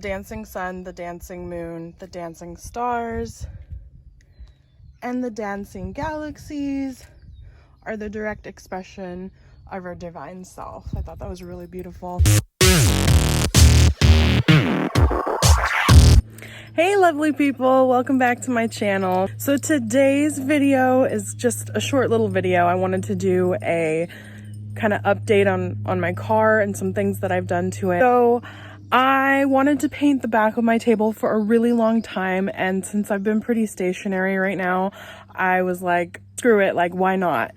dancing sun, the dancing moon, the dancing stars, and the dancing galaxies are the direct expression of our divine self. I thought that was really beautiful. Hey lovely people, welcome back to my channel. So today's video is just a short little video. I wanted to do a kind of update on my car and some things that I've done to it. So I wanted to paint the back of my table for a really long time, and since I've been pretty stationary right now, I was like, screw it, like why not?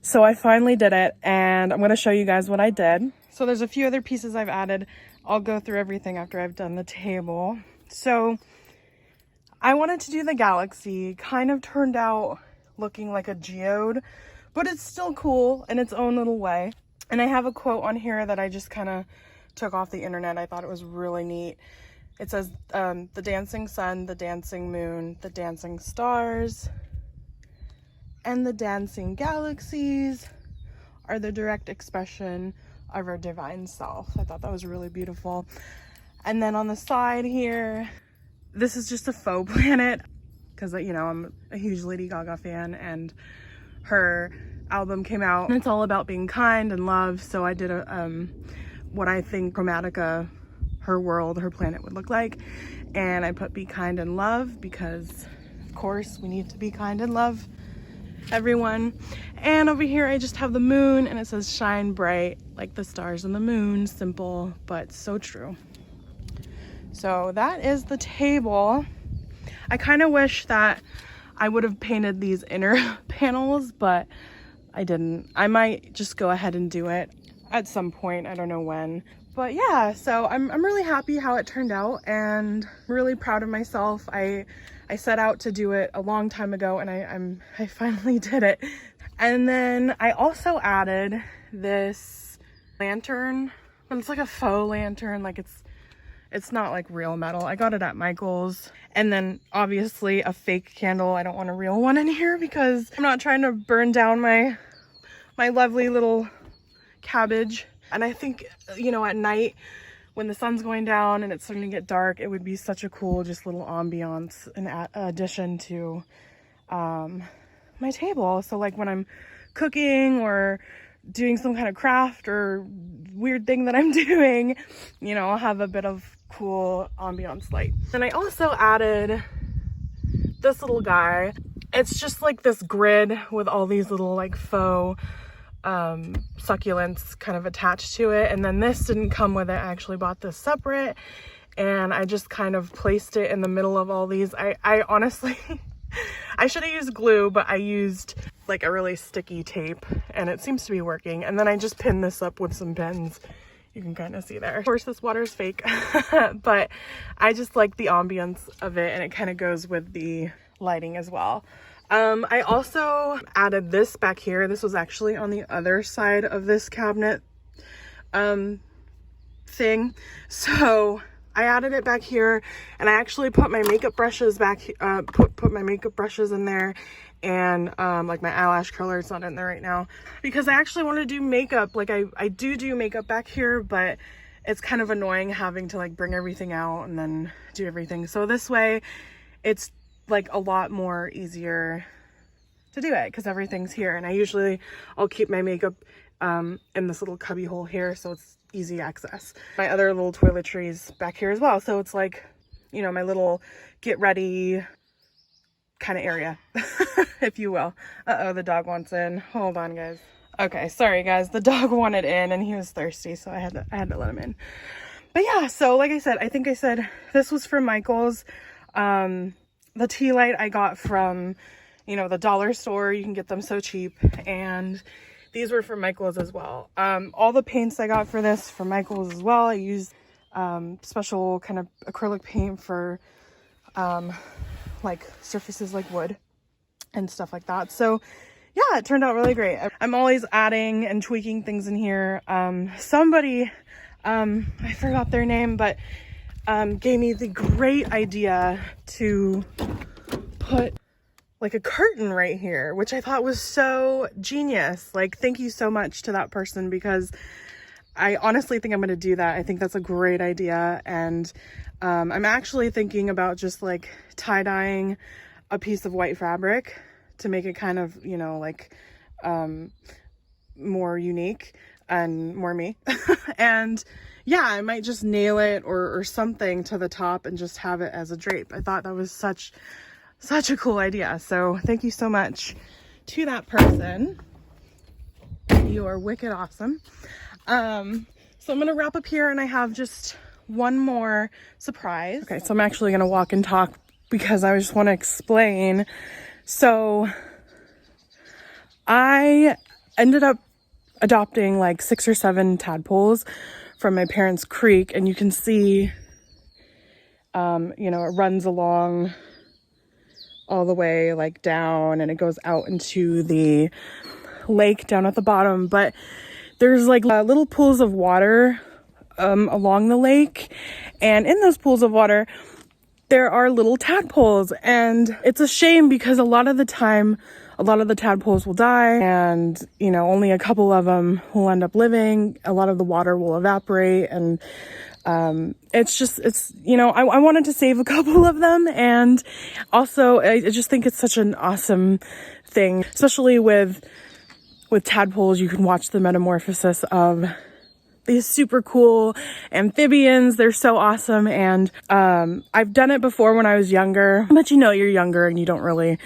So I finally did it, and I'm going to show you guys what I did. So there's a few other pieces I've added. I'll go through everything after I've done the table. So I wanted to do the galaxy. Kind of turned out looking like a geode, but it's still cool in its own little way. And I have a quote on here that I just kind of took off the internet. I thought it was really neat. It says, the dancing sun, the dancing moon, the dancing stars, and the dancing galaxies are the direct expression of our divine self. I thought that was really beautiful. And then on the side here, this is just a faux planet because, you know, I'm a huge Lady Gaga fan and her album came out and it's all about being kind and love. So I did a what I think Chromatica, her world, her planet would look like, and I put be kind and love because of course we need to be kind and love everyone. And over here I just have the moon and it says shine bright like the stars and the moon. Simple but so true. So that is the table. I kind of wish that I would have painted these inner panels, but I didn't. I might just go ahead and do it at some point. I don't know when. But yeah, so I'm really happy how it turned out and really proud of myself. I set out to do it a long time ago and I finally did it. And then I also added this lantern, but it's like a faux lantern, like it's not like real metal. I got it at Michael's. And then obviously a fake candle. I don't want a real one in here because I'm not trying to burn down my lovely little cabbage. And I think, you know, at night when the sun's going down and it's starting to get dark, it would be such a cool just little ambiance in addition to my table. So like when I'm cooking or doing some kind of craft or weird thing that I'm doing, you know, I'll have a bit of cool ambiance light. And I also added this little guy. It's just like this grid with all these little like faux succulents kind of attached to it. And then this didn't come with it. I actually bought this separate and I just kind of placed it in the middle of all these. I honestly I should have used glue, but I used like a really sticky tape and it seems to be working. And then I just pinned this up with some pins. You can kind of see there. Of course, this water is fake, but I just like the ambience of it and it kind of goes with the lighting as well. I also added this back here. This was actually on the other side of this cabinet thing. So I added it back here and I actually put my makeup brushes back, put my makeup brushes in there and like my eyelash curler, it's not in there right now because I actually want to do makeup. Like I do makeup back here, but it's kind of annoying having to like bring everything out and then do everything. So this way it's like a lot more easier to do it because everything's here. And I'll keep my makeup in this little cubby hole here so it's easy access. My other little toiletries back here as well, so it's like, you know, my little get ready kind of area if you will. The dog wants in. Hold on guys. Okay, sorry guys, the dog wanted in and he was thirsty, so I had to let him in. But yeah, so like I said, I think I said this was from Michael's. The tea light I got from, you know, the dollar store. You can get them so cheap. And these were from Michael's as well. All the paints I got for this from Michael's as well. I used special kind of acrylic paint for like surfaces like wood and stuff like that. So yeah, it turned out really great. I'm always adding and tweaking things in here. Somebody, I forgot their name, but gave me the great idea to put like a curtain right here, which I thought was so genius. Like, thank you so much to that person because I honestly think I'm going to do that. I think that's a great idea. And I'm actually thinking about just like tie-dyeing a piece of white fabric to make it kind of, you know, like more unique and more me. And yeah, I might just nail it or something to the top and just have it as a drape. I thought that was such a cool idea. So thank you so much to that person. You are wicked awesome. So I'm gonna wrap up here, and I have just one more surprise. Okay, so I'm actually gonna walk and talk because I just want to explain. So I ended up adopting like 6 or 7 tadpoles from my parents' creek, and you can see, you know, it runs along all the way like down, and it goes out into the lake down at the bottom. But there's like little pools of water along the lake, and in those pools of water there are little tadpoles, and it's a shame because a lot of the time a lot of the tadpoles will die, and you know, only a couple of them will end up living. A lot of the water will evaporate, and it's you know, I wanted to save a couple of them. And also I just think it's such an awesome thing, especially with tadpoles. You can watch the metamorphosis of these super cool amphibians. They're so awesome. And I've done it before when I was younger, but you know, you're younger and you don't really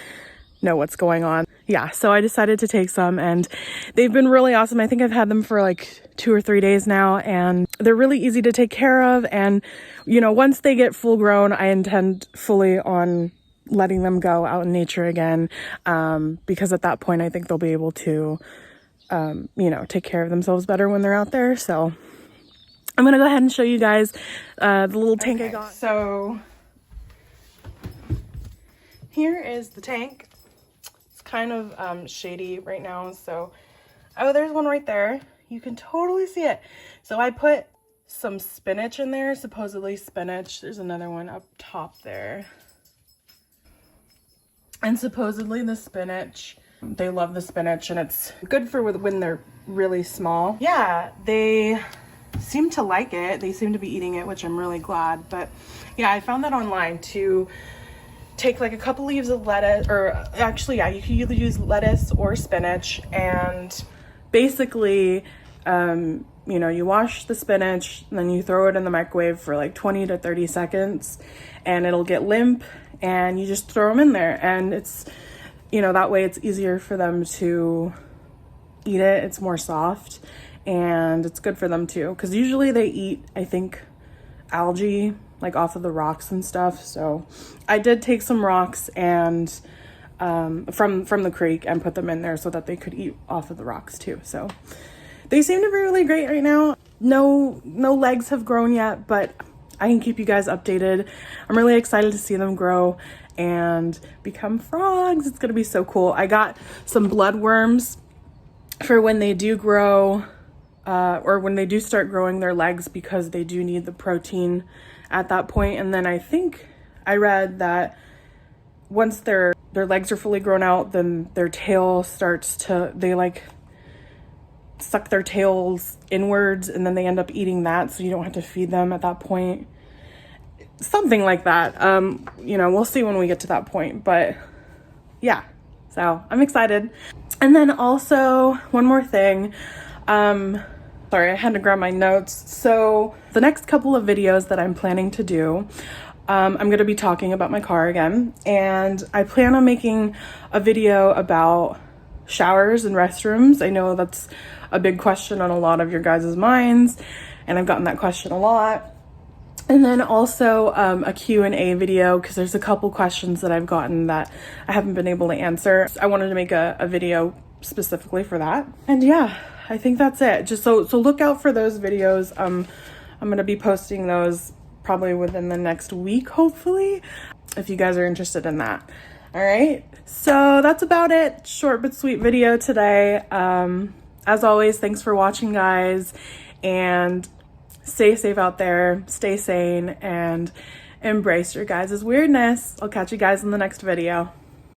know what's going on. Yeah, so I decided to take some, and they've been really awesome. I think I've had them for like 2 or 3 days now, and they're really easy to take care of. And you know, once they get full grown, I intend fully on letting them go out in nature again, because at that point I think they'll be able to you know, take care of themselves better when they're out there. So I'm gonna go ahead and show you guys the little tank I got. So here is the tank. It's kind of shady right now, so oh, there's one right there. You can totally see it. So I put some spinach in there, supposedly spinach. There's another one up top there. And supposedly the spinach, they love the spinach, and it's good for when they're really small. Yeah, they seem to like it. They seem to be eating it, which I'm really glad. But yeah, I found that online to take like a couple leaves of lettuce, or actually, yeah, you can either use lettuce or spinach, and basically, you know, you wash the spinach, and then you throw it in the microwave for like 20 to 30 seconds, and it'll get limp, and you just throw them in there, and it's, you know, that way it's easier for them to eat it. It's more soft, and it's good for them too, because usually they eat, I think, algae like off of the rocks and stuff. So I did take some rocks and from the creek and put them in there so that they could eat off of the rocks too. So they seem to be really great right now. No legs have grown yet, but I can keep you guys updated. I'm really excited to see them grow and become frogs. It's gonna be so cool. I got some bloodworms for when they do grow, or when they do start growing their legs, because they do need the protein at that point. And then I think I read that once their legs are fully grown out, then their tail starts to, they like suck their tails inwards, and then they end up eating that, so you don't have to feed them at that point. Something like that. You know, we'll see when we get to that point, but yeah, so I'm excited. And then also one more thing, sorry, I had to grab my notes. So the next couple of videos that I'm planning to do, I'm going to be talking about my car again, and I plan on making a video about showers and restrooms. I know that's a big question on a lot of your guys' minds, and I've gotten that question a lot. And then also a Q&A video, because there's a couple questions that I've gotten that I haven't been able to answer. I wanted to make a video specifically for that. And yeah, I think that's it. Just so look out for those videos. I'm going to be posting those probably within the next week, hopefully, if you guys are interested in that. All right, so that's about it. Short but sweet video today. As always, thanks for watching, guys, and stay safe out there, stay sane, and embrace your guys' weirdness. I'll catch you guys in the next video.